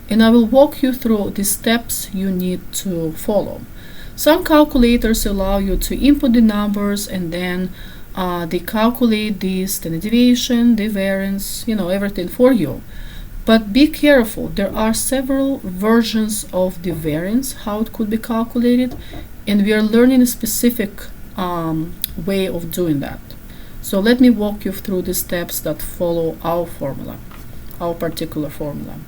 and I will walk you through the steps you need to follow. Some calculators allow you to input the numbers and then they calculate the standard deviation, the variance, everything for you. But be careful, there are several versions of the variance, how it could be calculated, and we are learning a specific way of doing that. So let me walk you through the steps that follow our formula, our particular formula.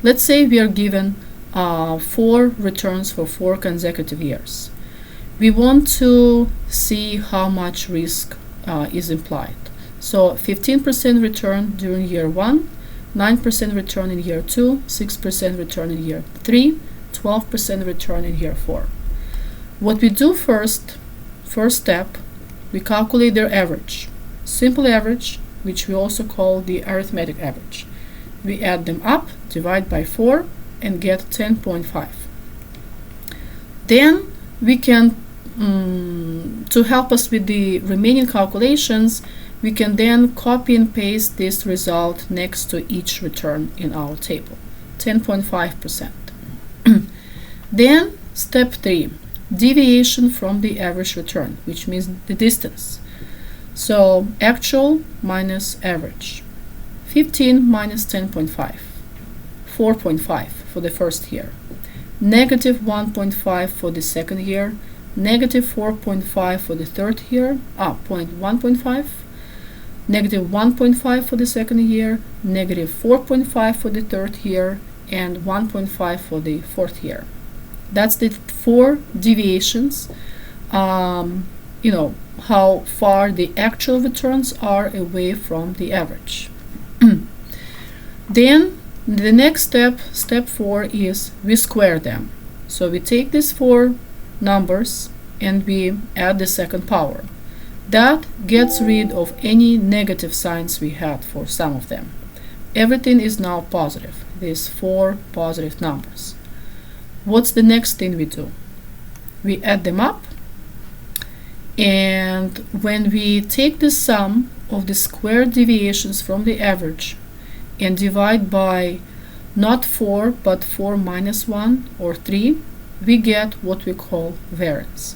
Let's say we are given 4 returns for 4 consecutive years. We want to see how much risk is implied. So 15% return during year 1, 9% return in year 2, 6% return in year 3, 12% return in year 4. What we do first step, we calculate their average. Simple average, which we also call the arithmetic average. We add them up, divide by 4, and get 10.5. Then we can, to help us with the remaining calculations, we can then copy and paste this result next to each return in our table, 10.5%. Then step 3, deviation from the average return, which means the distance. So actual minus average. 15 minus 10.5, 4.5 for the first year, negative 1.5 for the second year, negative 4.5 for the third year, 1.5, negative 1.5 for the second year, negative 4.5 for the third year, and 1.5 for the fourth year. That's the 4 deviations, how far the actual returns are away from the average. Then the next step, step 4, is we square them. So we take these 4 numbers and we add the second power. That gets rid of any negative signs we had for some of them. Everything is now positive, these 4 positive numbers. What's the next thing we do? We add them up, and when we take the sum of the squared deviations from the average and divide by not 4 but 4 minus 1 or 3, we get what we call variance.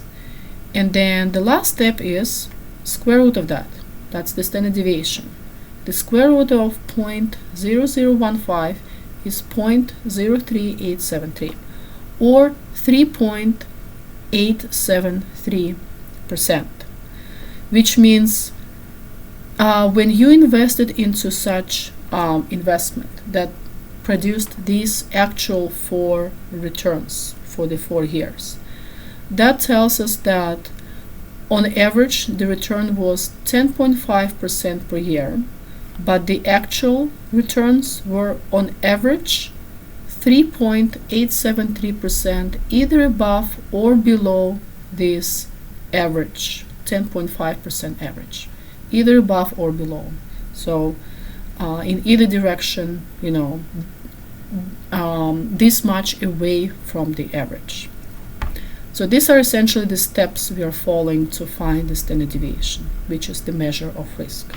And then the last step is square root of that. That's the standard deviation. The square root of 0.0015 is 0.03873 or 3.873%, which means when you invested into such investment that produced these actual 4 returns for the 4 years, that tells us that on average the return was 10.5% per year, but the actual returns were on average 3.873%, either above or below this average, 10.5% average, either above or below. So in either direction, this much away from the average. So these are essentially the steps we are following to find the standard deviation, which is the measure of risk.